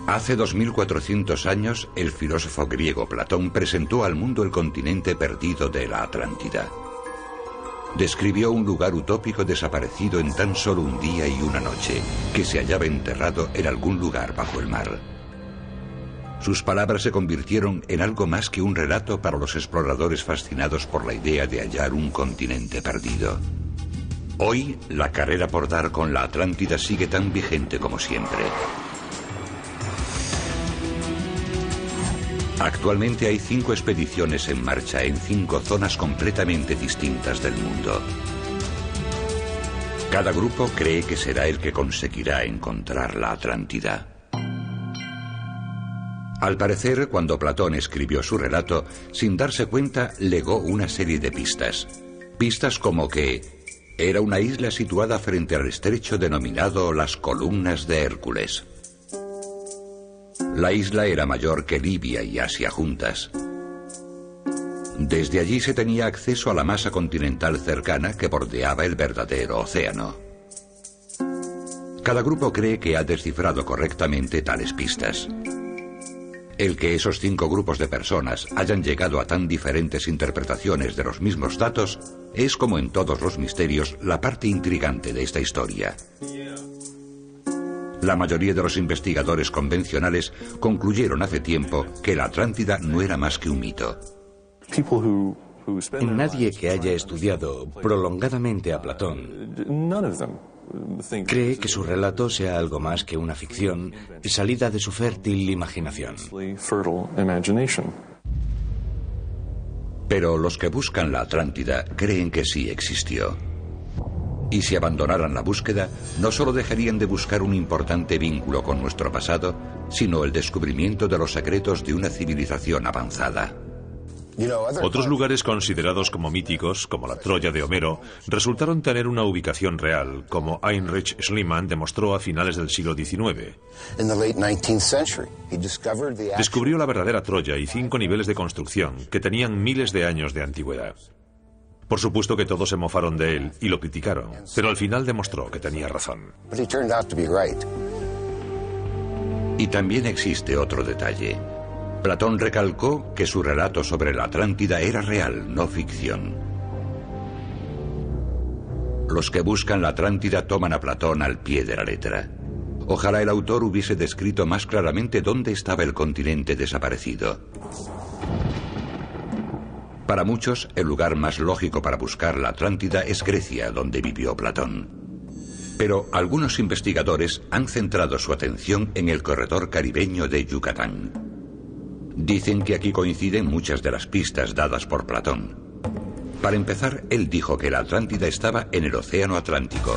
Hace 2400 años, el filósofo griego Platón presentó al mundo el continente perdido de la Atlántida. Describió un lugar utópico desaparecido en tan solo un día y una noche, que se hallaba enterrado en algún lugar bajo el mar. Sus palabras se convirtieron en algo más que un relato para los exploradores fascinados por la idea de hallar un continente perdido. Hoy, la carrera por dar con la Atlántida sigue tan vigente como siempre. Actualmente hay 5 expediciones en marcha en 5 zonas completamente distintas del mundo. Cada grupo cree que será el que conseguirá encontrar la Atlántida. Al parecer, cuando Platón escribió su relato, sin darse cuenta, legó una serie de pistas. Pistas como que era una isla situada frente al estrecho denominado las Columnas de Hércules. La isla era mayor que Libia y Asia juntas. Desde allí se tenía acceso a la masa continental cercana que bordeaba el verdadero océano. Cada grupo cree que ha descifrado correctamente tales pistas. El que esos 5 grupos de personas hayan llegado a tan diferentes interpretaciones de los mismos datos es, como en todos los misterios, la parte intrigante de esta historia. La mayoría de los investigadores convencionales concluyeron hace tiempo que la Atlántida no era más que un mito. Nadie que haya estudiado prolongadamente a Platón cree que su relato sea algo más que una ficción salida de su fértil imaginación. Pero los que buscan la Atlántida creen que sí existió. Y si abandonaran la búsqueda, no solo dejarían de buscar un importante vínculo con nuestro pasado, sino el descubrimiento de los secretos de una civilización avanzada. Otros lugares considerados como míticos, como la Troya de Homero, resultaron tener una ubicación real, como Heinrich Schliemann demostró a finales del siglo XIX. Descubrió la verdadera Troya y 5 niveles de construcción, que tenían miles de años de antigüedad. Por supuesto que todos se mofaron de él y lo criticaron, pero al final demostró que tenía razón. Y también existe otro detalle. Platón recalcó que su relato sobre la Atlántida era real, no ficción. Los que buscan la Atlántida toman a Platón al pie de la letra. Ojalá el autor hubiese descrito más claramente dónde estaba el continente desaparecido. Para muchos, el lugar más lógico para buscar la Atlántida es Grecia, donde vivió Platón. Pero algunos investigadores han centrado su atención en el corredor caribeño de Yucatán. Dicen que aquí coinciden muchas de las pistas dadas por Platón. Para empezar, él dijo que la Atlántida estaba en el Océano Atlántico.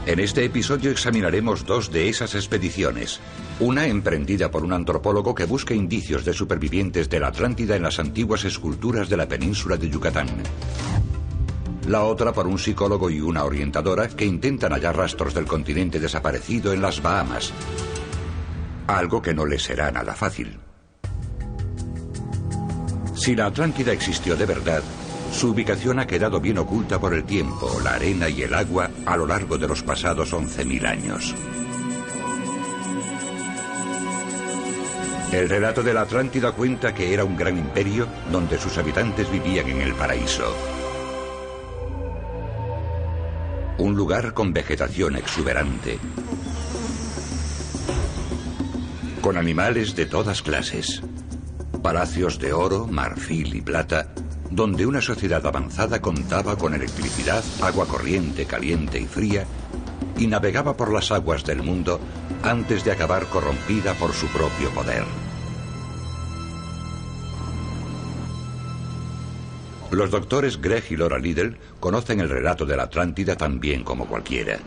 En este episodio examinaremos 2 de esas expediciones. Una emprendida por un antropólogo que busca indicios de supervivientes de la Atlántida en las antiguas esculturas de la península de Yucatán. La otra por un psicólogo y una orientadora que intentan hallar rastros del continente desaparecido en las Bahamas. Algo que no les será nada fácil. Si la Atlántida existió de verdad, su ubicación ha quedado bien oculta por el tiempo, la arena y el agua a lo largo de los pasados 11.000 años. El relato de la Atlántida cuenta que era un gran imperio donde sus habitantes vivían en el paraíso. Un lugar con vegetación exuberante, con animales de todas clases, palacios de oro, marfil y plata, donde una sociedad avanzada contaba con electricidad, agua corriente, caliente y fría, y navegaba por las aguas del mundo antes de acabar corrompida por su propio poder. Los doctores Greg y Laura Liddell conocen el relato de la Atlántida tan bien como cualquiera.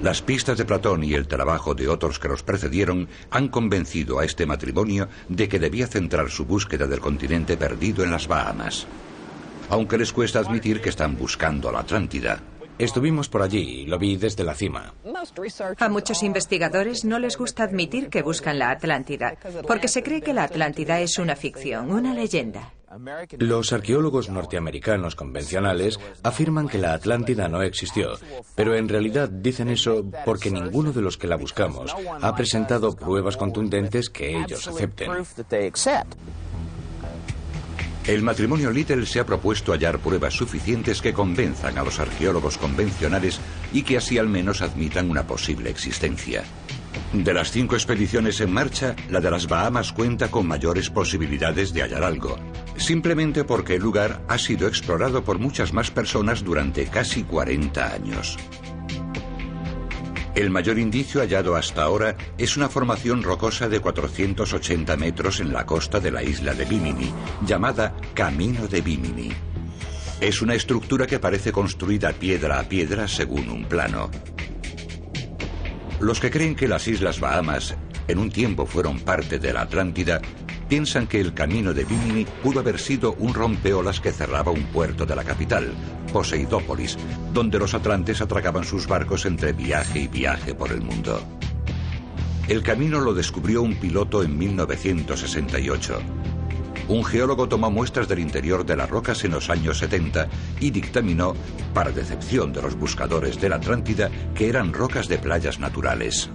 Las pistas de Platón y el trabajo de otros que los precedieron han convencido a este matrimonio de que debía centrar su búsqueda del continente perdido en las Bahamas. Aunque les cuesta admitir que están buscando la Atlántida. Estuvimos por allí y lo vi desde la cima. A muchos investigadores no les gusta admitir que buscan la Atlántida, porque se cree que la Atlántida es una ficción, una leyenda. Los arqueólogos norteamericanos convencionales afirman que la Atlántida no existió, pero en realidad dicen eso porque ninguno de los que la buscamos ha presentado pruebas contundentes que ellos acepten. El matrimonio Little se ha propuesto hallar pruebas suficientes que convenzan a los arqueólogos convencionales y que así al menos admitan una posible existencia. De las 5 expediciones en marcha, la de las Bahamas cuenta con mayores posibilidades de hallar algo, simplemente porque el lugar ha sido explorado por muchas más personas durante casi 40 años. El mayor indicio hallado hasta ahora es una formación rocosa de 480 metros en la costa de la isla de Bimini, llamada Camino de Bimini. Es una estructura que parece construida piedra a piedra según un plano. Los que creen que las Islas Bahamas en un tiempo fueron parte de la Atlántida piensan que el Camino de Bimini pudo haber sido un rompeolas que cerraba un puerto de la capital, Poseidópolis, donde los atlantes atracaban sus barcos entre viaje y viaje por el mundo. El camino lo descubrió un piloto en 1968. Un geólogo tomó muestras del interior de las rocas en los años 70 y dictaminó, para decepción de los buscadores de la Atlántida, que eran rocas de playas naturales.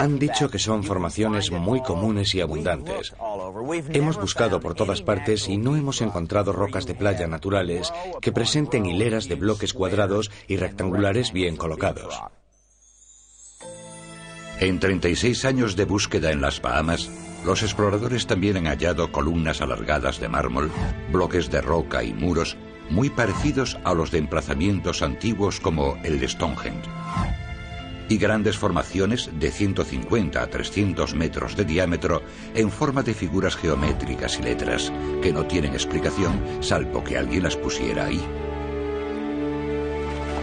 Han dicho que son formaciones muy comunes y abundantes. Hemos buscado por todas partes y no hemos encontrado rocas de playa naturales que presenten hileras de bloques cuadrados y rectangulares bien colocados. En 36 años de búsqueda en las Bahamas, los exploradores también han hallado columnas alargadas de mármol, bloques de roca y muros muy parecidos a los de emplazamientos antiguos como el de Stonehenge, y grandes formaciones de 150 a 300 metros de diámetro en forma de figuras geométricas y letras que no tienen explicación salvo que alguien las pusiera ahí.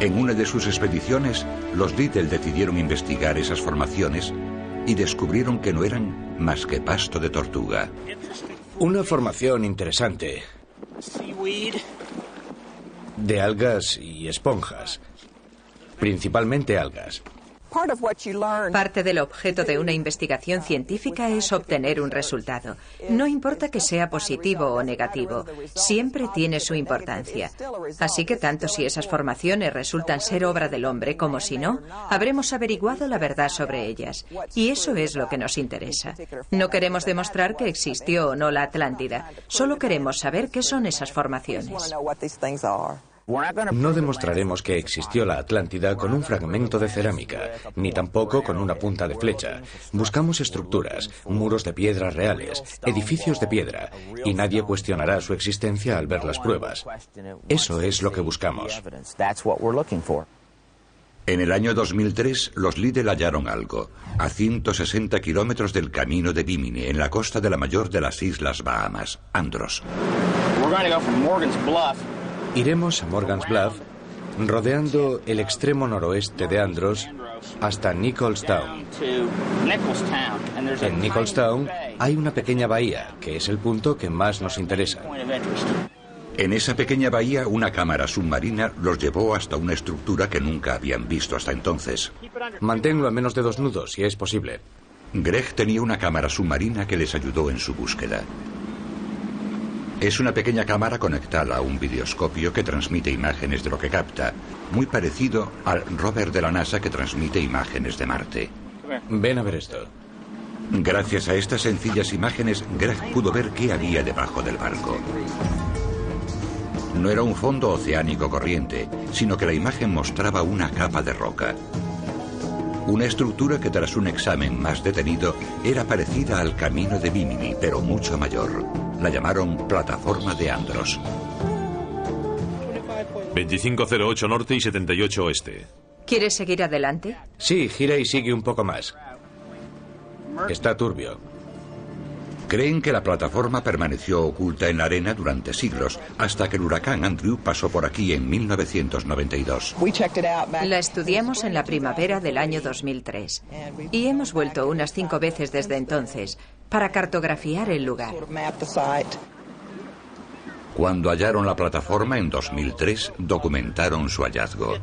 En una de sus expediciones, los Little decidieron investigar esas formaciones y descubrieron que no eran más que pasto de tortuga. Una formación interesante. De algas y esponjas. Principalmente algas. Parte del objeto de una investigación científica es obtener un resultado. No importa que sea positivo o negativo, siempre tiene su importancia. Así que tanto si esas formaciones resultan ser obra del hombre como si no, habremos averiguado la verdad sobre ellas. Y eso es lo que nos interesa. No queremos demostrar que existió o no la Atlántida, solo queremos saber qué son esas formaciones. No demostraremos que existió la Atlántida con un fragmento de cerámica, ni tampoco con una punta de flecha. Buscamos estructuras, muros de piedra reales, edificios de piedra, y nadie cuestionará su existencia al ver las pruebas. Eso es lo que buscamos. En el año 2003, los Little hallaron algo, a 160 kilómetros del Camino de Bimini, en la costa de la mayor de las Islas Bahamas, Andros. Iremos a Morgan's Bluff, rodeando el extremo noroeste de Andros hasta Nicholstown. En Nicholstown hay una pequeña bahía, que es el punto que más nos interesa. En esa pequeña bahía, una cámara submarina los llevó hasta una estructura que nunca habían visto hasta entonces. Manténlo a menos de 2 nudos, si es posible. Greg tenía una cámara submarina que les ayudó en su búsqueda. Es una pequeña cámara conectada a un videoscopio que transmite imágenes de lo que capta, muy parecido al rover de la NASA que transmite imágenes de Marte. Ven a ver esto. Gracias a estas sencillas imágenes, Greg pudo ver qué había debajo del barco. No era un fondo oceánico corriente, sino que la imagen mostraba una capa de roca. Una estructura que tras un examen más detenido era parecida al Camino de Bimini, pero mucho mayor. La llamaron Plataforma de Andros. 2508 norte y 78 oeste. ¿Quieres seguir adelante? Sí, gira y sigue un poco más. Está turbio. Creen que la plataforma permaneció oculta en la arena durante siglos, hasta que el huracán Andrew pasó por aquí en 1992. La estudiamos en la primavera del año 2003 y hemos vuelto unas 5 veces desde entonces para cartografiar el lugar. Cuando hallaron la plataforma en 2003, documentaron su hallazgo.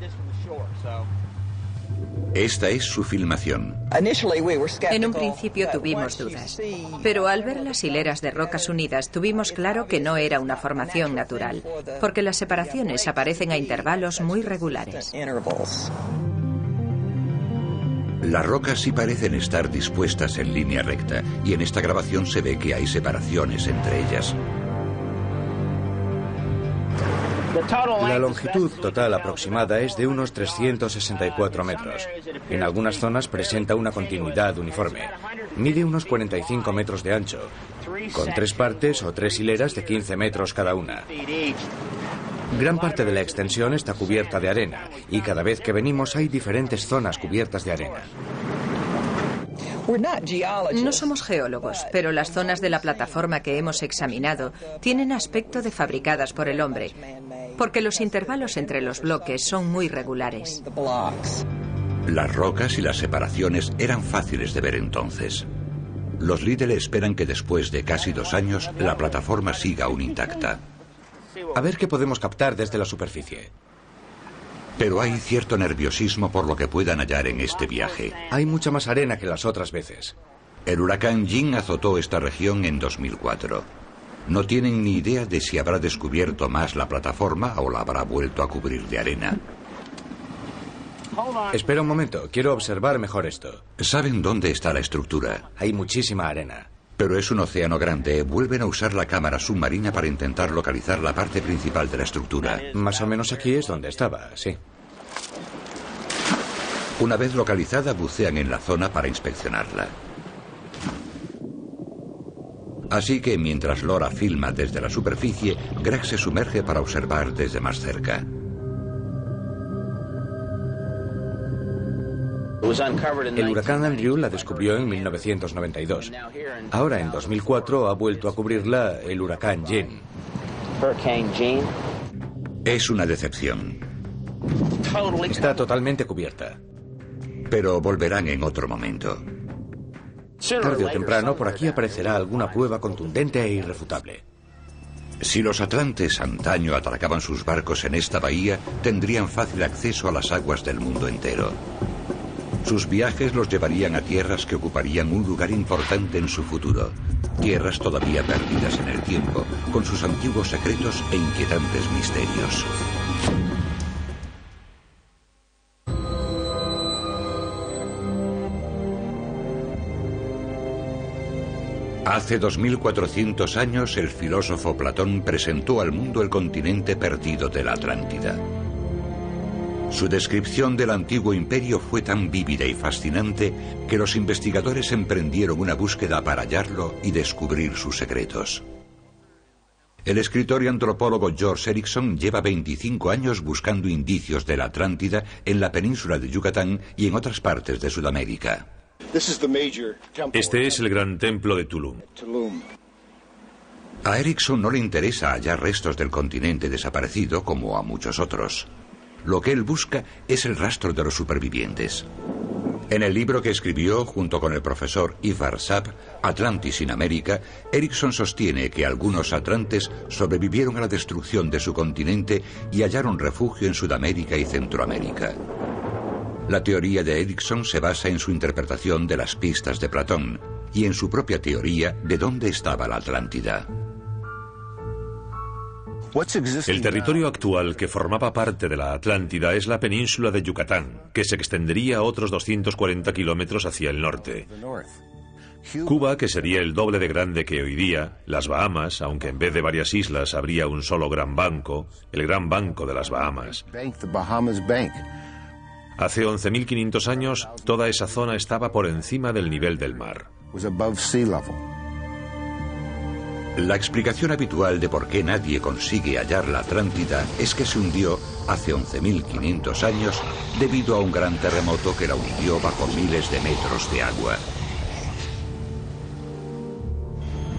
Esta es su filmación. En un principio tuvimos dudas, pero al ver las hileras de rocas unidas tuvimos claro que no era una formación natural, porque las separaciones aparecen a intervalos muy regulares. Las rocas sí parecen estar dispuestas en línea recta, y en esta grabación se ve que hay separaciones entre ellas. La longitud total aproximada es de unos 364 metros. En algunas zonas presenta una continuidad uniforme. Mide unos 45 metros de ancho, con 3 partes o 3 hileras de 15 metros cada una. Gran parte de la extensión está cubierta de arena, y cada vez que venimos hay diferentes zonas cubiertas de arena. No somos geólogos, pero las zonas de la plataforma que hemos examinado tienen aspecto de fabricadas por el hombre, porque los intervalos entre los bloques son muy regulares. Las rocas y las separaciones eran fáciles de ver entonces. Los Lidl esperan que después de casi 2 años la plataforma siga aún intacta. A ver qué podemos captar desde la superficie. Pero hay cierto nerviosismo por lo que puedan hallar en este viaje. Hay mucha más arena que las otras veces. El huracán Jin azotó esta región en 2004. No tienen ni idea de si habrá descubierto más la plataforma o la habrá vuelto a cubrir de arena. Espera un momento, quiero observar mejor esto. ¿Saben dónde está la estructura? Hay muchísima arena. Pero es un océano grande. Vuelven a usar la cámara submarina para intentar localizar la parte principal de la estructura. Más o menos aquí es donde estaba, sí. Una vez localizada, bucean en la zona para inspeccionarla. Así que mientras Laura filma desde la superficie, Greg se sumerge para observar desde más cerca. El huracán Andrew la descubrió en 1992. Ahora, en 2004, ha vuelto a cubrirla el huracán Jin. Es una decepción. Está totalmente cubierta. Pero volverán en otro momento. Tarde o temprano, por aquí aparecerá alguna prueba contundente e irrefutable. Si los atlantes antaño atracaban sus barcos en esta bahía, tendrían fácil acceso a las aguas del mundo entero. Sus viajes los llevarían a tierras que ocuparían un lugar importante en su futuro. Tierras todavía perdidas en el tiempo, con sus antiguos secretos e inquietantes misterios. Hace 2400 años, el filósofo Platón presentó al mundo el continente perdido de la Atlántida. Su descripción del antiguo imperio fue tan vívida y fascinante que los investigadores emprendieron una búsqueda para hallarlo y descubrir sus secretos. El escritor y antropólogo George Erikson lleva 25 años buscando indicios de la Atlántida en la península de Yucatán y en otras partes de Sudamérica. Este es el gran templo de Tulum. A Erikson no le interesa hallar restos del continente desaparecido como a muchos otros. Lo que él busca es el rastro de los supervivientes. En el libro que escribió junto con el profesor Ivar Sapp, Atlantis in America, Erikson sostiene que algunos atlantes sobrevivieron a la destrucción de su continente y hallaron refugio en Sudamérica y Centroamérica. La teoría de Erikson se basa en su interpretación de las pistas de Platón y en su propia teoría de dónde estaba la Atlántida. El territorio actual que formaba parte de la Atlántida es la península de Yucatán, que se extendería otros 240 kilómetros hacia el norte. Cuba, que sería el doble de grande que hoy día, las Bahamas, aunque en vez de varias islas habría un solo gran banco, el Gran Banco de las Bahamas. Hace 11.500 años, toda esa zona estaba por encima del nivel del mar. La explicación habitual de por qué nadie consigue hallar la Atlántida es que se hundió hace 11.500 años debido a un gran terremoto que la hundió bajo miles de metros de agua.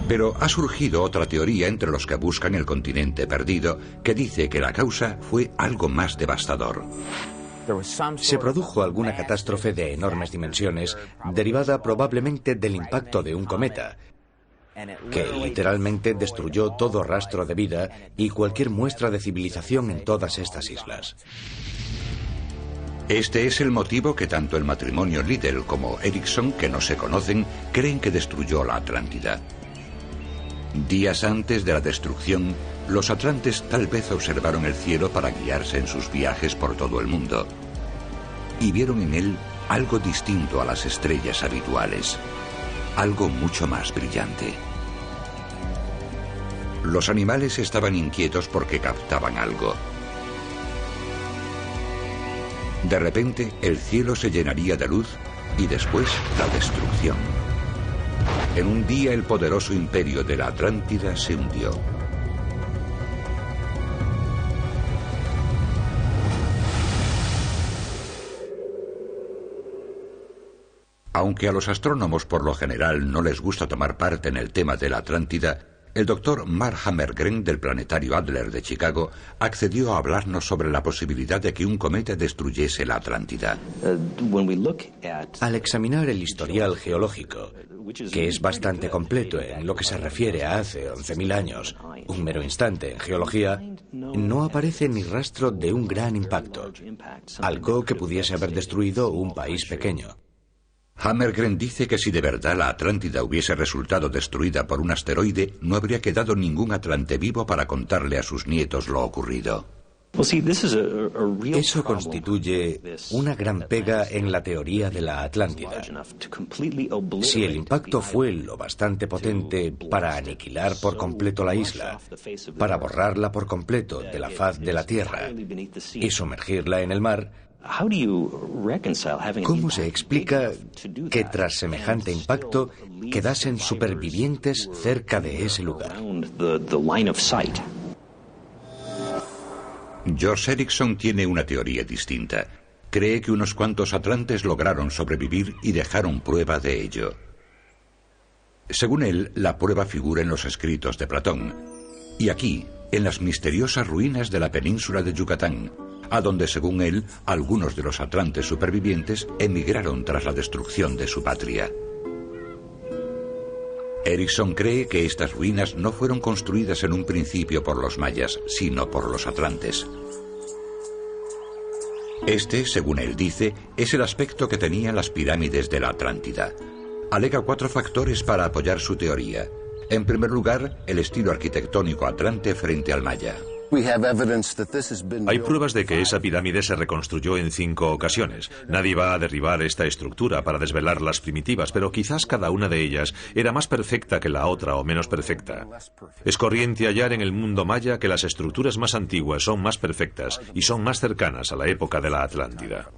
Pero ha surgido otra teoría entre los que buscan el continente perdido que dice que la causa fue algo más devastador. Se produjo alguna catástrofe de enormes dimensiones derivada probablemente del impacto de un cometa, que literalmente destruyó todo rastro de vida y cualquier muestra de civilización en todas estas islas. Este es el motivo que tanto el matrimonio Liddell como Erickson, que no se conocen, creen que destruyó la Atlántida. Días antes de la destrucción, los atlantes tal vez observaron el cielo para guiarse en sus viajes por todo el mundo. Y vieron en él algo distinto a las estrellas habituales. Algo mucho más brillante. Los animales estaban inquietos porque captaban algo. De repente, el cielo se llenaría de luz y después la destrucción. En un día, el poderoso imperio de la Atlántida se hundió. Aunque a los astrónomos por lo general no les gusta tomar parte en el tema de la Atlántida, el doctor Mark Hammergren del planetario Adler de Chicago accedió a hablarnos sobre la posibilidad de que un cometa destruyese la Atlántida. Al examinar el historial geológico, que es bastante completo en lo que se refiere a hace 11.000 años, un mero instante en geología, no aparece ni rastro de un gran impacto, algo que pudiese haber destruido un país pequeño. Hammergren dice que si de verdad la Atlántida hubiese resultado destruida por un asteroide, no habría quedado ningún atlante vivo para contarle a sus nietos lo ocurrido. Eso constituye una gran pega en la teoría de la Atlántida. Si el impacto fue lo bastante potente para aniquilar por completo la isla, para borrarla por completo de la faz de la Tierra y sumergirla en el mar, ¿cómo se explica que tras semejante impacto quedasen supervivientes cerca de ese lugar? George Erickson tiene una teoría distinta. Cree que unos cuantos atlantes lograron sobrevivir y dejaron prueba de ello. Según él, la prueba figura en los escritos de Platón. Y aquí, en las misteriosas ruinas de la península de Yucatán, a donde, según él, algunos de los atlantes supervivientes emigraron tras la destrucción de su patria. Erickson cree que estas ruinas no fueron construidas en un principio por los mayas, sino por los atlantes. Este, según él dice, es el aspecto que tenían las pirámides de la Atlántida. Alega 4 factores para apoyar su teoría. En primer lugar, el estilo arquitectónico atlante frente al maya. Hay pruebas de que esa pirámide se reconstruyó en 5 ocasiones. Nadie va a derribar esta estructura para desvelar las primitivas, pero quizás cada una de ellas era más perfecta que la otra o menos perfecta. Es corriente hallar en el mundo maya que las estructuras más antiguas son más perfectas y son más cercanas a la época de la Atlántida.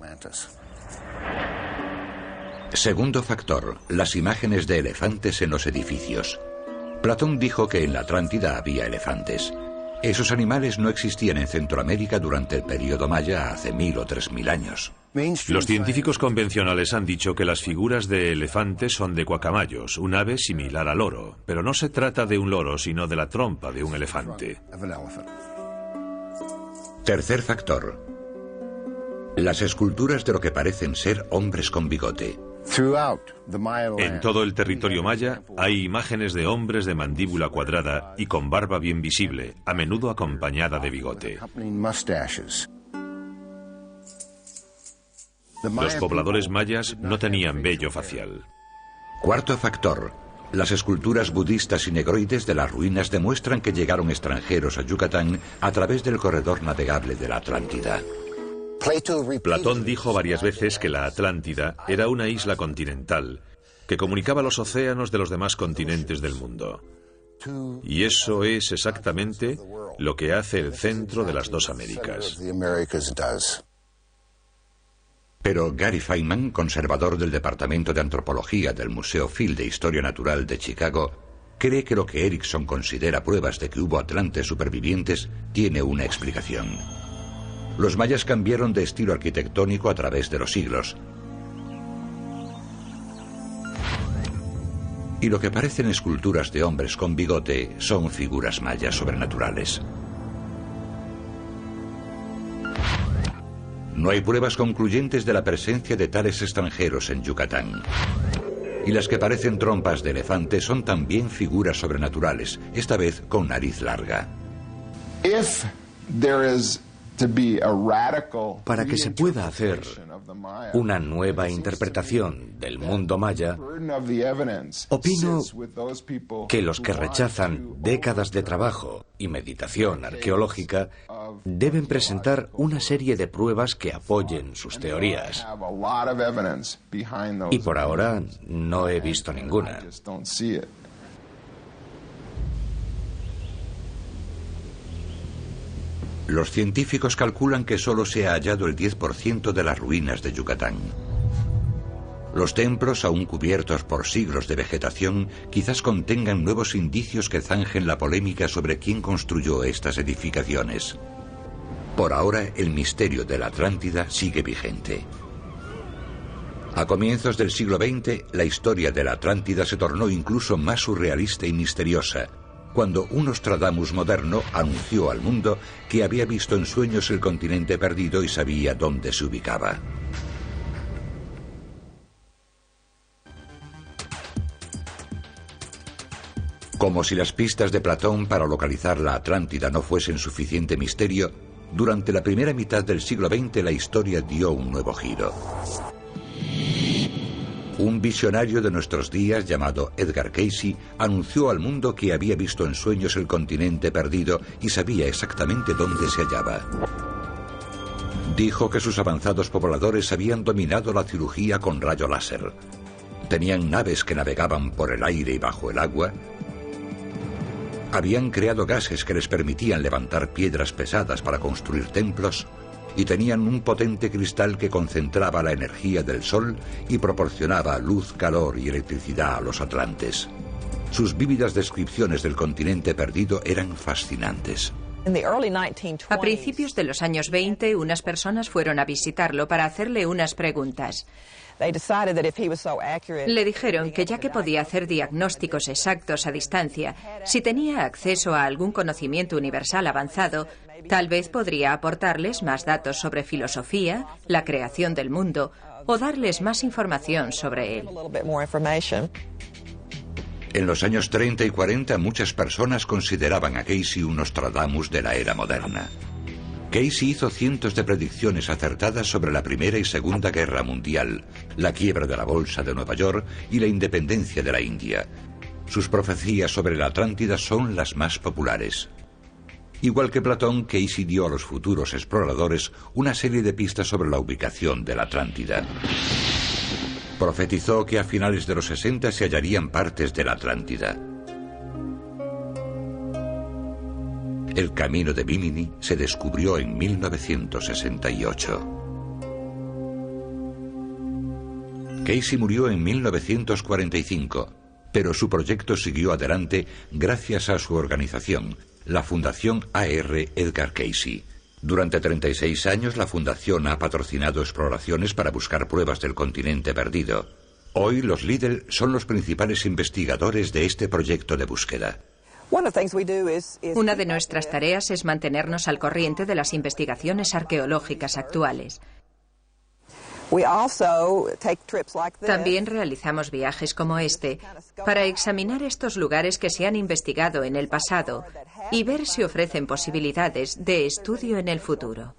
Segundo factor, las imágenes de elefantes en los edificios. Platón dijo que en la Atlántida había elefantes. Esos animales no existían en Centroamérica durante el período maya hace 1000 o 3000 años. Los científicos convencionales han dicho que las figuras de elefantes son de guacamayos, un ave similar al loro, pero no se trata de un loro, sino de la trompa de un elefante. Tercer factor. Las esculturas de lo que parecen ser hombres con bigote. En todo el territorio maya hay imágenes de hombres de mandíbula cuadrada y con barba bien visible, a menudo acompañada de bigote. Los pobladores mayas no tenían vello facial. Cuarto factor. Las esculturas budistas y negroides de las ruinas demuestran que llegaron extranjeros a Yucatán a través del corredor navegable de la Atlántida. Platón dijo varias veces que la Atlántida era una isla continental que comunicaba los océanos de los demás continentes del mundo. Y eso es exactamente lo que hace el centro de las dos Américas. Pero Gary Feynman, conservador del Departamento de Antropología del Museo Field de Historia Natural de Chicago, cree que lo que Erickson considera pruebas de que hubo atlantes supervivientes tiene una explicación. Los mayas cambiaron de estilo arquitectónico a través de los siglos. Y lo que parecen esculturas de hombres con bigote son figuras mayas sobrenaturales. No hay pruebas concluyentes de la presencia de tales extranjeros en Yucatán. Y las que parecen trompas de elefante son también figuras sobrenaturales, esta vez con nariz larga. Para que se pueda hacer una nueva interpretación del mundo maya, opino que los que rechazan décadas de trabajo y meditación arqueológica deben presentar una serie de pruebas que apoyen sus teorías. Y por ahora no he visto ninguna. Los científicos calculan que solo se ha hallado el 10% de las ruinas de Yucatán. Los templos, aún cubiertos por siglos de vegetación, quizás contengan nuevos indicios que zanjen la polémica sobre quién construyó estas edificaciones. Por ahora, el misterio de la Atlántida sigue vigente. A comienzos del siglo XX, la historia de la Atlántida se tornó incluso más surrealista y misteriosa, cuando un Nostradamus moderno anunció al mundo que había visto en sueños el continente perdido y sabía dónde se ubicaba. Como si las pistas de Platón para localizar la Atlántida no fuesen suficiente misterio, durante la primera mitad del siglo XX la historia dio un nuevo giro. Un visionario de nuestros días llamado Edgar Cayce anunció al mundo que había visto en sueños el continente perdido y sabía exactamente dónde se hallaba. Dijo que sus avanzados pobladores habían dominado la cirugía con rayo láser. Tenían naves que navegaban por el aire y bajo el agua. Habían creado gases que les permitían levantar piedras pesadas para construir templos. Y tenían un potente cristal que concentraba la energía del sol y proporcionaba luz, calor y electricidad a los atlantes. Sus vívidas descripciones del continente perdido eran fascinantes. A principios de los años 20, unas personas fueron a visitarlo para hacerle unas preguntas. Le dijeron que ya que podía hacer diagnósticos exactos a distancia, si tenía acceso a algún conocimiento universal avanzado, tal vez podría aportarles más datos sobre filosofía, la creación del mundo, o darles más información sobre él. En los años 30 y 40 muchas personas consideraban a Cayce un Nostradamus de la era moderna. Cayce hizo cientos de predicciones acertadas sobre la Primera y Segunda Guerra Mundial, la quiebra de la Bolsa de Nueva York y la independencia de la India. Sus profecías sobre la Atlántida son las más populares. Igual que Platón, Cayce dio a los futuros exploradores una serie de pistas sobre la ubicación de la Atlántida. Profetizó que a finales de los 60 se hallarían partes de la Atlántida. El camino de Bimini se descubrió en 1968. Cayce murió en 1945, pero su proyecto siguió adelante gracias a su organización, la Fundación A.R. Edgar Cayce. Durante 36 años la Fundación ha patrocinado exploraciones para buscar pruebas del continente perdido. Hoy los Liddell son los principales investigadores de este proyecto de búsqueda. Una de nuestras tareas es mantenernos al corriente de las investigaciones arqueológicas actuales. También realizamos viajes como este para examinar estos lugares que se han investigado en el pasado y ver si ofrecen posibilidades de estudio en el futuro.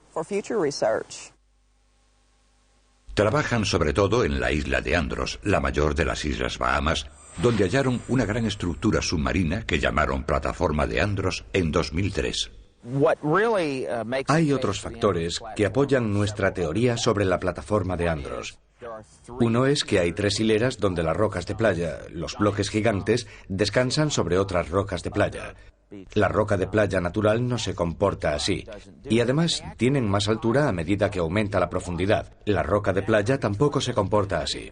Trabajan sobre todo en la isla de Andros, la mayor de las Islas Bahamas, donde hallaron una gran estructura submarina que llamaron Plataforma de Andros en 2003. Hay otros factores que apoyan nuestra teoría sobre la Plataforma de Andros. Uno es que hay 3 hileras donde las rocas de playa, los bloques gigantes, descansan sobre otras rocas de playa. La roca de playa natural no se comporta así, y además tienen más altura a medida que aumenta la profundidad. La roca de playa tampoco se comporta así.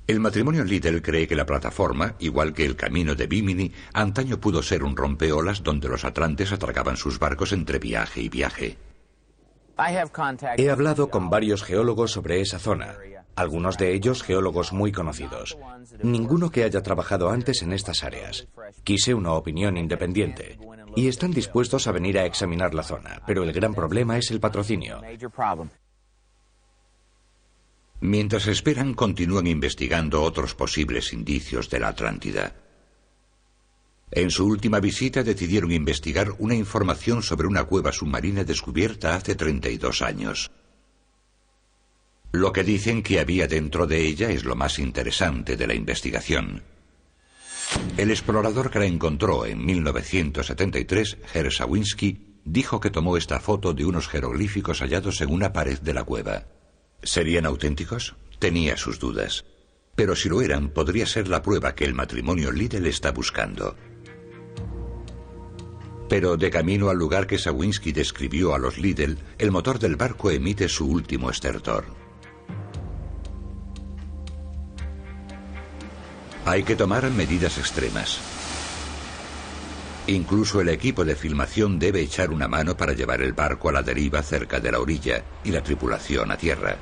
El matrimonio Liddell cree que la plataforma, igual que el camino de Bimini, antaño pudo ser un rompeolas donde los atlantes atracaban sus barcos entre viaje y viaje. He hablado con varios geólogos sobre esa zona, algunos de ellos geólogos muy conocidos. Ninguno que haya trabajado antes en estas áreas. Quise una opinión independiente, y están dispuestos a venir a examinar la zona, pero el gran problema es el patrocinio. Mientras esperan, continúan investigando otros posibles indicios de la Atlántida. En su última visita decidieron investigar una información sobre una cueva submarina descubierta hace 32 años. Lo que dicen que había dentro de ella es lo más interesante de la investigación. El explorador que la encontró en 1973, Hersawinski, dijo que tomó esta foto de unos jeroglíficos hallados en una pared de la cueva. ¿Serían auténticos? Tenía sus dudas. Pero si lo eran, podría ser la prueba que el matrimonio Liddell está buscando. Pero de camino al lugar que Sawinski describió a los Liddell, el motor del barco emite su último estertor. Hay que tomar medidas extremas. Incluso el equipo de filmación debe echar una mano para llevar el barco a la deriva cerca de la orilla y la tripulación a tierra.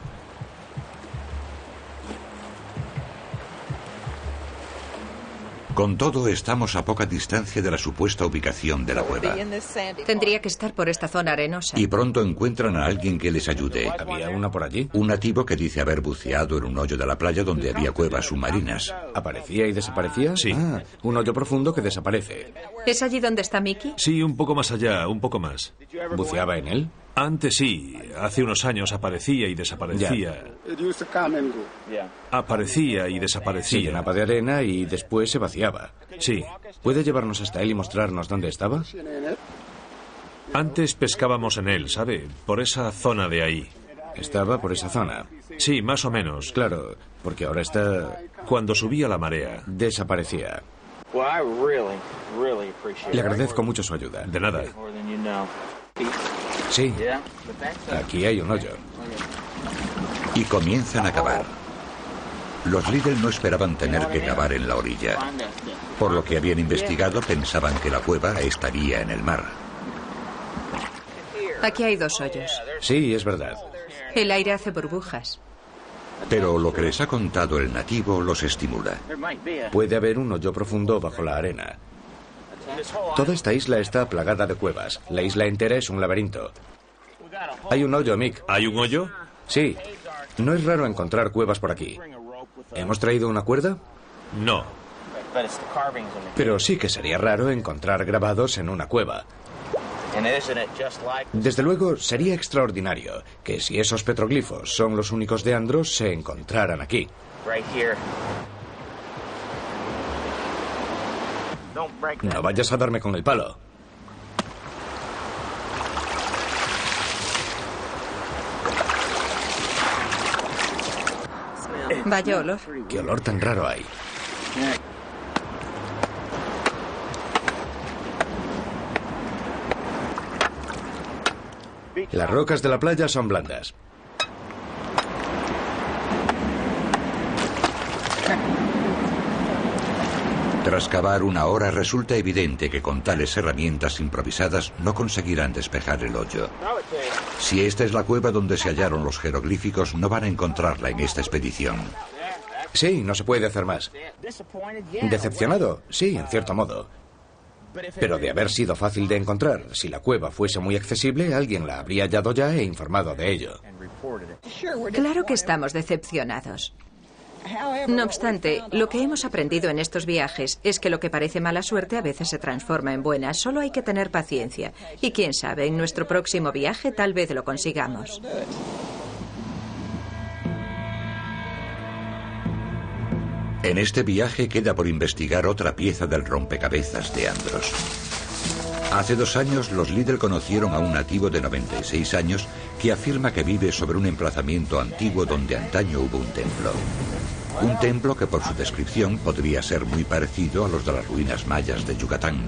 Con todo, estamos a poca distancia de la supuesta ubicación de la cueva. Tendría que estar por esta zona arenosa. Y pronto encuentran a alguien que les ayude. ¿Había una por allí? Un nativo que dice haber buceado en un hoyo de la playa donde había cuevas submarinas. ¿Aparecía y desaparecía? Sí. Ah, un hoyo profundo que desaparece. ¿Es allí donde está Mickey? Sí, un poco más allá, un poco más. ¿Buceaba en él? Antes sí, hace unos años aparecía y desaparecía. Aparecía y Se desaparecía. llenaba de arena y después se vaciaba. Sí. ¿Puede llevarnos hasta él y mostrarnos dónde estaba? Antes pescábamos en él, ¿sabe? Por esa zona de ahí. Estaba por esa zona. Sí, más o menos. Claro, porque ahora está... Cuando subía la marea. desaparecía. Le agradezco mucho su ayuda. De nada. Sí, aquí hay un hoyo. Y comienzan a cavar. Los Liddell no esperaban tener que cavar en la orilla. Por lo que habían investigado, pensaban que la cueva estaría en el mar. Aquí hay 2 hoyos. Sí, es verdad. El aire hace burbujas. Pero lo que les ha contado el nativo los estimula. Puede haber un hoyo profundo bajo la arena. Toda esta isla está plagada de cuevas. La isla entera es un laberinto. Hay un hoyo, Mick. ¿Hay un hoyo? Sí. No es raro encontrar cuevas por aquí. ¿Hemos traído una cuerda? No. Pero sí que sería raro encontrar grabados en una cueva. Desde luego, sería extraordinario que si esos petroglifos son los únicos de Andros, se encontraran aquí. No vayas a darme con el palo. Vaya olor. ¿Qué olor tan raro hay? Las rocas de la playa son blandas. Tras cavar una hora, resulta evidente que con tales herramientas improvisadas no conseguirán despejar el hoyo. Si esta es la cueva donde se hallaron los jeroglíficos, no van a encontrarla en esta expedición. Sí, no se puede hacer más. ¿Decepcionado? Sí, en cierto modo. Pero de haber sido fácil de encontrar, si la cueva fuese muy accesible, alguien la habría hallado ya e informado de ello. Claro que estamos decepcionados. No obstante, lo que hemos aprendido en estos viajes es que lo que parece mala suerte a veces se transforma en buena. Solo hay que tener paciencia. Y quién sabe, en nuestro próximo viaje tal vez lo consigamos. En este viaje queda por investigar otra pieza del rompecabezas de Andros. Hace 2 años los Liddell conocieron a un nativo de 96 años que afirma que vive sobre un emplazamiento antiguo donde antaño hubo un templo. Un templo que por su descripción podría ser muy parecido a los de las ruinas mayas de Yucatán.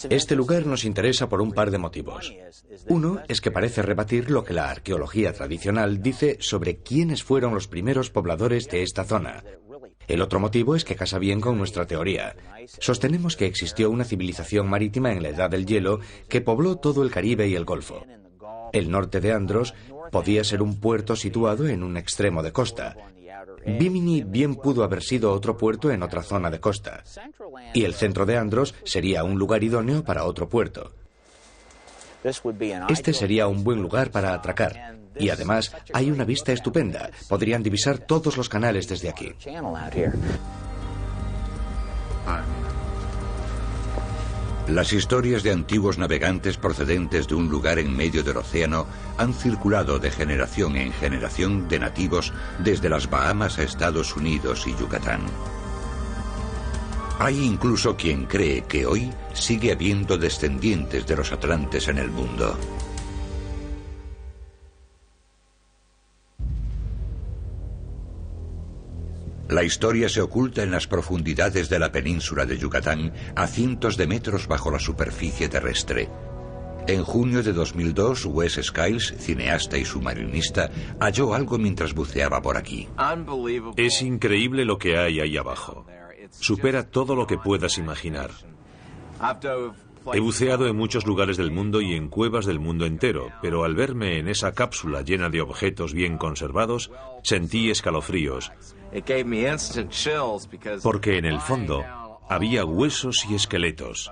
Este lugar nos interesa por un par de motivos. Uno es que parece rebatir lo que la arqueología tradicional dice sobre quiénes fueron los primeros pobladores de esta zona. El otro motivo es que casa bien con nuestra teoría. Sostenemos que existió una civilización marítima en la Edad del Hielo que pobló todo el Caribe y el Golfo. El norte de Andros podía ser un puerto situado en un extremo de costa. Bimini bien pudo haber sido otro puerto en otra zona de costa. Y el centro de Andros sería un lugar idóneo para otro puerto. Este sería un buen lugar para atracar. Y además hay una vista estupenda. Podrían divisar todos los canales desde aquí. Las historias de antiguos navegantes procedentes de un lugar en medio del océano han circulado de generación en generación de nativos desde las Bahamas a Estados Unidos y Yucatán. Hay incluso quien cree que hoy sigue habiendo descendientes de los atlantes en el mundo. La historia se oculta en las profundidades de la península de Yucatán, a cientos de metros bajo la superficie terrestre. En junio de 2002, Wes Skiles, cineasta y submarinista, halló algo mientras buceaba por aquí. Es increíble lo que hay ahí abajo. Supera todo lo que puedas imaginar. He buceado en muchos lugares del mundo y en cuevas del mundo entero, pero al verme en esa cápsula llena de objetos bien conservados, sentí escalofríos, porque en el fondo había huesos y esqueletos.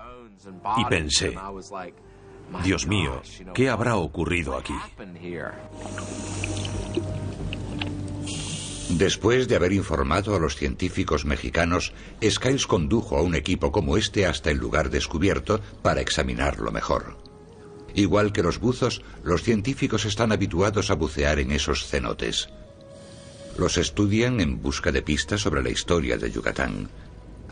Y pensé, Dios mío, ¿qué habrá ocurrido aquí? Después de haber informado a los científicos mexicanos, Skiles condujo a un equipo como este hasta el lugar descubierto para examinarlo mejor. Igual que los buzos, los científicos están habituados a bucear en esos cenotes. Los estudian en busca de pistas sobre la historia de Yucatán.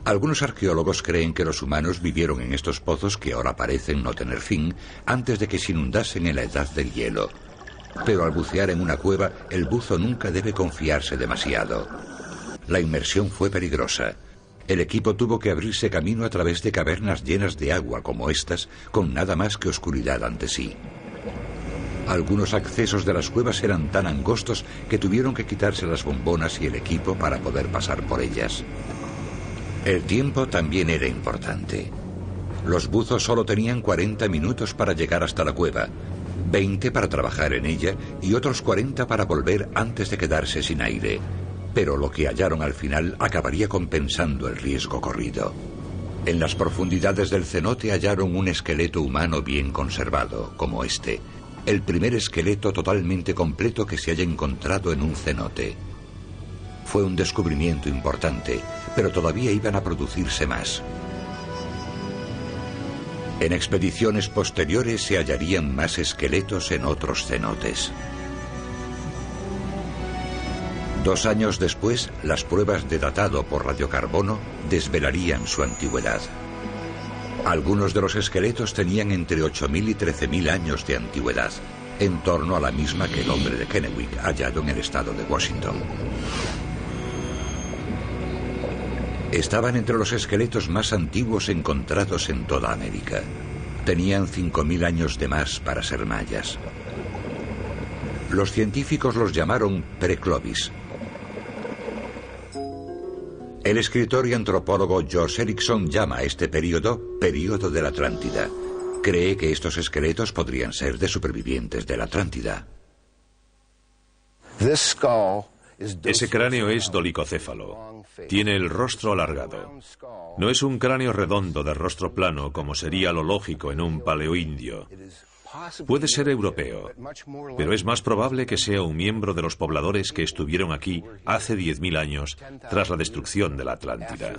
Algunos arqueólogos creen que los humanos vivieron en estos pozos que ahora parecen no tener fin antes de que se inundasen en la edad del hielo. Pero al bucear en una cueva, el buzo nunca debe confiarse demasiado. La inmersión fue peligrosa. El equipo tuvo que abrirse camino a través de cavernas llenas de agua como estas, con nada más que oscuridad ante sí. Algunos accesos de las cuevas eran tan angostos que tuvieron que quitarse las bombonas y el equipo para poder pasar por ellas. El tiempo también era importante. Los buzos solo tenían 40 minutos para llegar hasta la cueva, 20 para trabajar en ella y otros 40 para volver antes de quedarse sin aire. Pero lo que hallaron al final acabaría compensando el riesgo corrido. En las profundidades del cenote hallaron un esqueleto humano bien conservado, como este. El primer esqueleto totalmente completo que se haya encontrado en un cenote. Fue un descubrimiento importante, pero todavía iban a producirse más. En expediciones posteriores se hallarían más esqueletos en otros cenotes. 2 años después, las pruebas de datado por radiocarbono desvelarían su antigüedad. Algunos de los esqueletos tenían entre 8.000 y 13.000 años de antigüedad, en torno a la misma que el hombre de Kennewick, hallado en el estado de Washington. Estaban entre los esqueletos más antiguos encontrados en toda América. Tenían 5.000 años de más para ser mayas. Los científicos los llamaron Preclovis. El escritor y antropólogo George Erikson llama a este período de la Atlántida. Cree que estos esqueletos podrían ser de supervivientes de la Atlántida. Ese cráneo es dolicocéfalo. Tiene el rostro alargado. No es un cráneo redondo de rostro plano como sería lo lógico en un paleoindio. Puede ser europeo, pero es más probable que sea un miembro de los pobladores que estuvieron aquí hace 10.000 años tras la destrucción de la Atlántida.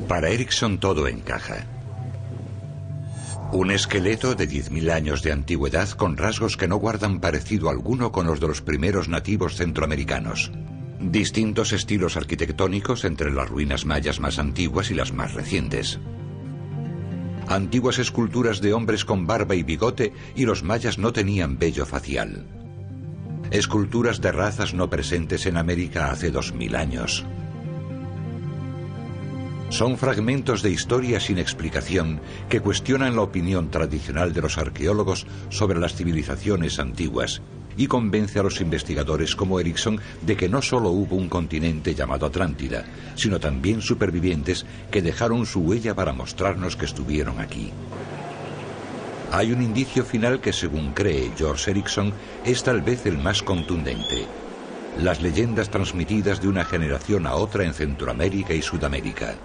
Para Erikson todo encaja. Un esqueleto de 10.000 años de antigüedad con rasgos que no guardan parecido alguno con los de los primeros nativos centroamericanos. Distintos estilos arquitectónicos entre las ruinas mayas más antiguas y las más recientes. Antiguas esculturas de hombres con barba y bigote y los mayas no tenían vello facial. Esculturas de razas no presentes en América hace 2.000 años. Son fragmentos de historia sin explicación que cuestionan la opinión tradicional de los arqueólogos sobre las civilizaciones antiguas y convence a los investigadores como Erikson de que no solo hubo un continente llamado Atlántida, sino también supervivientes que dejaron su huella para mostrarnos que estuvieron aquí. Hay un indicio final que, según cree George Erikson, es tal vez el más contundente. Las leyendas transmitidas de una generación a otra en Centroamérica y Sudamérica.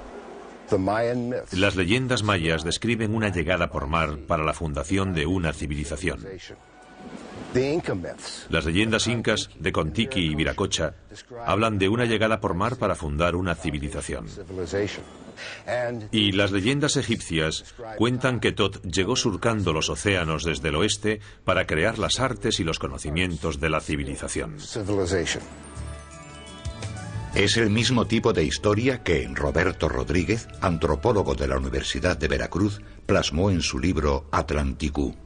Las leyendas mayas describen una llegada por mar para la fundación de una civilización. Las leyendas incas de Contiki y Viracocha hablan de una llegada por mar para fundar una civilización. Y las leyendas egipcias cuentan que Tot llegó surcando los océanos desde el oeste para crear las artes y los conocimientos de la civilización. Es el mismo tipo de historia que Roberto Rodríguez, antropólogo de la Universidad de Veracruz, plasmó en su libro Atlanticú.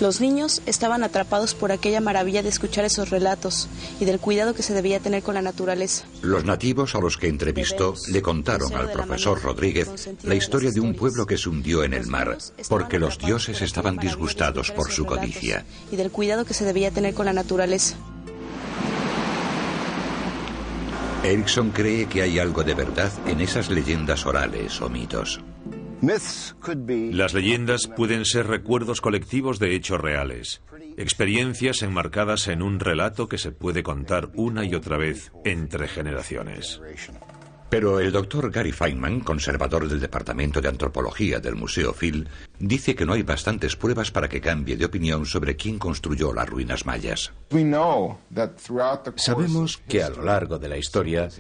Los niños estaban atrapados por aquella maravilla de escuchar esos relatos y del cuidado que se debía tener con la naturaleza. Los nativos a los que entrevistó le contaron al profesor Rodríguez la historia de un pueblo que se hundió en el mar porque los dioses estaban disgustados por su codicia. Y del cuidado que se debía tener con la naturaleza. Erickson cree que hay algo de verdad en esas leyendas orales o mitos. Las leyendas pueden ser recuerdos colectivos de hechos reales, experiencias enmarcadas en un relato que se puede contar una y otra vez entre generaciones. Pero el doctor Gary Feynman, conservador del Departamento de Antropología del Museo Phil, dice que no hay bastantes pruebas para que cambie de opinión sobre quién construyó las ruinas mayas. Sabemos que a lo largo de la historia,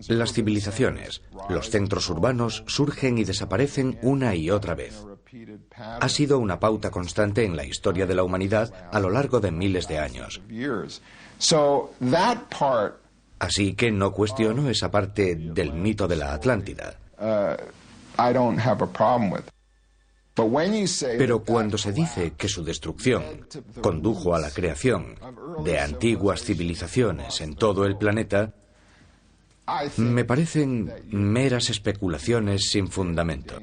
las civilizaciones, los centros urbanos surgen y desaparecen una y otra vez. Ha sido una pauta constante en la historia de la humanidad a lo largo de miles de años. Así que no cuestiono esa parte del mito de la Atlántida. Pero cuando se dice que su destrucción condujo a la creación de antiguas civilizaciones en todo el planeta, me parecen meras especulaciones sin fundamento.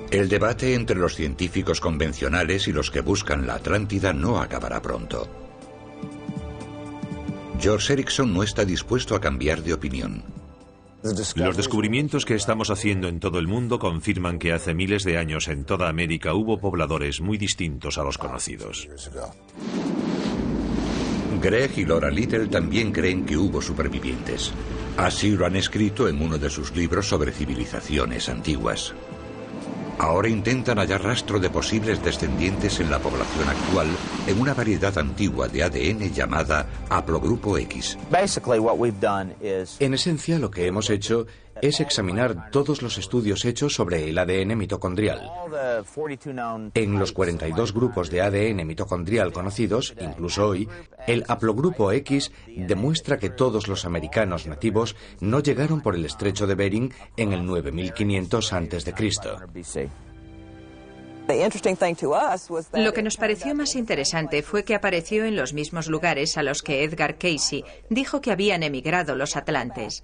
El debate entre los científicos convencionales y los que buscan la Atlántida no acabará pronto. George Erickson no está dispuesto a cambiar de opinión. Los descubrimientos que estamos haciendo en todo el mundo confirman que hace miles de años en toda América hubo pobladores muy distintos a los conocidos. Greg y Laura Little también creen que hubo supervivientes. Así lo han escrito en uno de sus libros sobre civilizaciones antiguas. Ahora intentan hallar rastro de posibles descendientes en la población actual en una variedad antigua de ADN llamada haplogrupo X. En esencia, lo que hemos hecho es examinar todos los estudios hechos sobre el ADN mitocondrial. En los 42 grupos de ADN mitocondrial conocidos, incluso hoy, el haplogrupo X demuestra que todos los americanos nativos no llegaron por el estrecho de Bering en el 9500 a.C. Lo que nos pareció más interesante fue que apareció en los mismos lugares a los que Edgar Cayce dijo que habían emigrado los atlantes.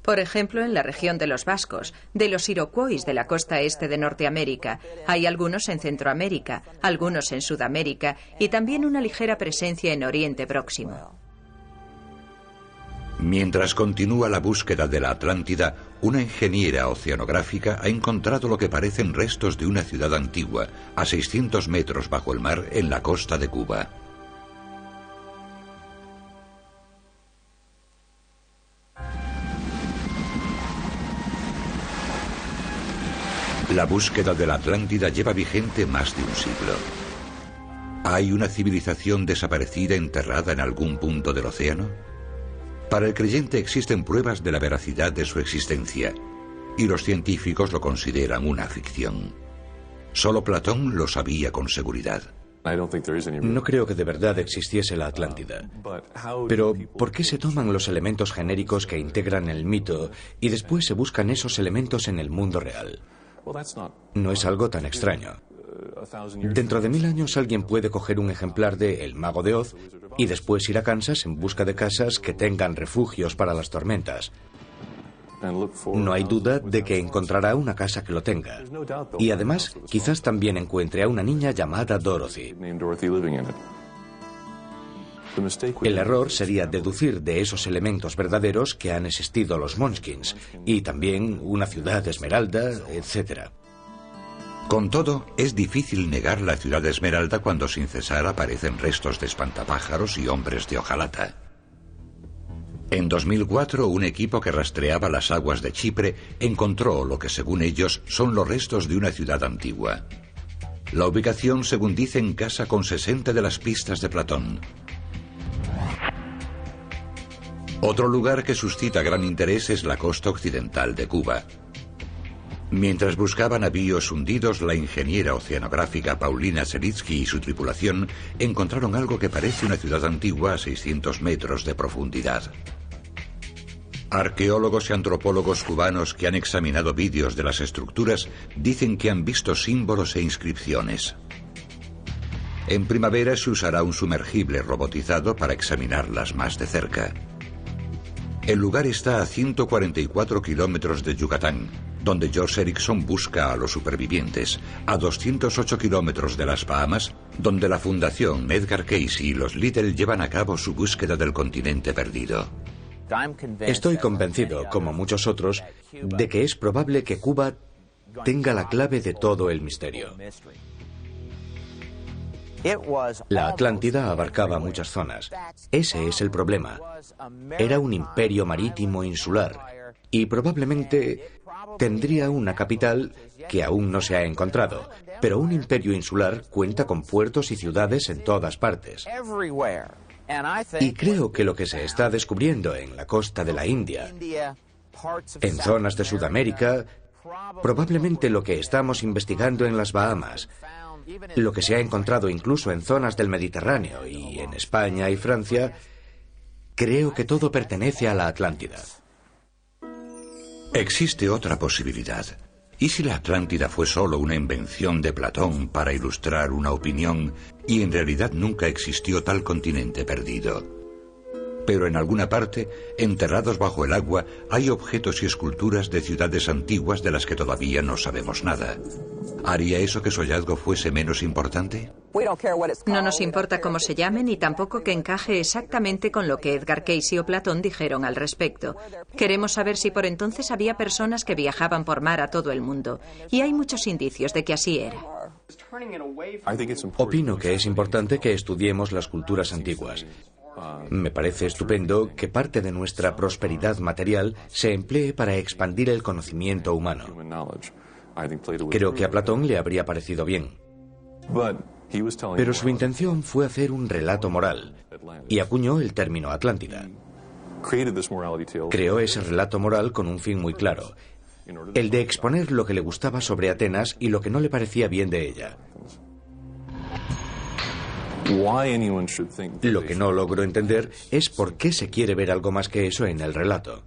Por ejemplo, en la región de los vascos, de los iroquois de la costa este de Norteamérica. Hay algunos en Centroamérica, algunos en Sudamérica y también una ligera presencia en Oriente Próximo. Mientras continúa la búsqueda de la Atlántida, una ingeniera oceanográfica ha encontrado lo que parecen restos de una ciudad antigua, a 600 metros bajo el mar en la costa de Cuba. La búsqueda de la Atlántida lleva vigente más de un siglo. ¿Hay una civilización desaparecida enterrada en algún punto del océano? Para el creyente existen pruebas de la veracidad de su existencia, y los científicos lo consideran una ficción. Solo Platón lo sabía con seguridad. No creo que de verdad existiese la Atlántida. Pero, ¿por qué se toman los elementos genéricos que integran el mito y después se buscan esos elementos en el mundo real? No es algo tan extraño. Dentro de 1000 años alguien puede coger un ejemplar de El Mago de Oz y después ir a Kansas en busca de casas que tengan refugios para las tormentas. No hay duda de que encontrará una casa que lo tenga. Y además, quizás también encuentre a una niña llamada Dorothy. El error sería deducir de esos elementos verdaderos que han existido los Munchkins y también una ciudad esmeralda, etc. Con todo, es difícil negar la ciudad de Esmeralda cuando sin cesar aparecen restos de espantapájaros y hombres de hojalata. En 2004, un equipo que rastreaba las aguas de Chipre encontró lo que, según ellos, son los restos de una ciudad antigua. La ubicación, según dicen, casa con 60 de las pistas de Platón. Otro lugar que suscita gran interés es la costa occidental de Cuba. Mientras buscaban navíos hundidos, la ingeniera oceanográfica Paulina Selitsky y su tripulación encontraron algo que parece una ciudad antigua a 600 metros de profundidad. Arqueólogos y antropólogos cubanos que han examinado vídeos de las estructuras dicen que han visto símbolos e inscripciones. En primavera se usará un sumergible robotizado para examinarlas más de cerca. El lugar está a 144 kilómetros de Yucatán, donde George Erickson busca a los supervivientes, a 208 kilómetros de las Bahamas, donde la Fundación Edgar Cayce y los Little llevan a cabo su búsqueda del continente perdido. Estoy convencido, como muchos otros, de que es probable que Cuba tenga la clave de todo el misterio. La Atlántida abarcaba muchas zonas. Ese es el problema. Era un imperio marítimo insular y probablemente tendría una capital que aún no se ha encontrado. Pero un imperio insular cuenta con puertos y ciudades en todas partes. Y creo que lo que se está descubriendo en la costa de la India, en zonas de Sudamérica, probablemente lo que estamos investigando en las Bahamas, lo que se ha encontrado incluso en zonas del Mediterráneo y en España y Francia, creo que todo pertenece a la Atlántida. Existe otra posibilidad. ¿Y si la Atlántida fue solo una invención de Platón para ilustrar una opinión y en realidad nunca existió tal continente perdido? Pero en alguna parte, enterrados bajo el agua, hay objetos y esculturas de ciudades antiguas de las que todavía no sabemos nada. ¿Haría eso que su hallazgo fuese menos importante? No nos importa cómo se llame ni tampoco que encaje exactamente con lo que Edgar Cayce o Platón dijeron al respecto. Queremos saber si por entonces había personas que viajaban por mar a todo el mundo. Y hay muchos indicios de que así era. Opino que es importante que estudiemos las culturas antiguas. Me parece estupendo que parte de nuestra prosperidad material se emplee para expandir el conocimiento humano. Creo que a Platón le habría parecido bien. Pero su intención fue hacer un relato moral y acuñó el término Atlántida. Creó ese relato moral con un fin muy claro, el de exponer lo que le gustaba sobre Atenas y lo que no le parecía bien de ella. Lo que no logro entender es por qué se quiere ver algo más que eso en el relato.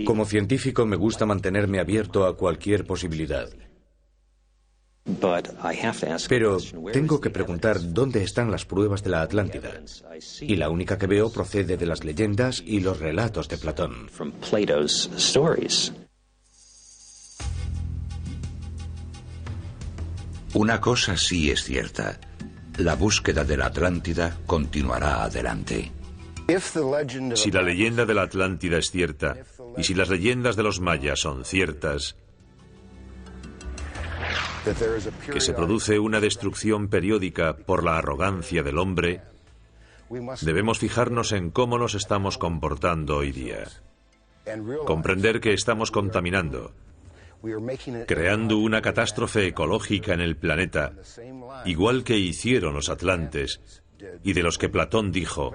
Como científico me gusta mantenerme abierto a cualquier posibilidad. Pero tengo que preguntar dónde están las pruebas de la Atlántida. Y la única que veo procede de las leyendas y los relatos de Platón. Una cosa sí es cierta. La búsqueda de la Atlántida continuará adelante. Si la leyenda de la Atlántida es cierta, y si las leyendas de los mayas son ciertas, que se produce una destrucción periódica por la arrogancia del hombre, debemos fijarnos en cómo nos estamos comportando hoy día. Comprender que estamos contaminando, creando una catástrofe ecológica en el planeta, igual que hicieron los atlantes, y de los que Platón dijo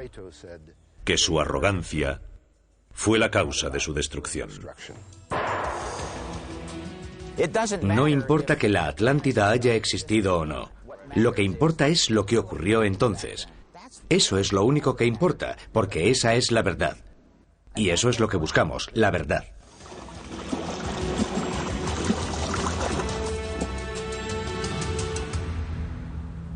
que su arrogancia fue la causa de su destrucción. No importa que la Atlántida haya existido o no. Lo que importa es lo que ocurrió entonces. Eso es lo único que importa, porque esa es la verdad. Y eso es lo que buscamos, la verdad.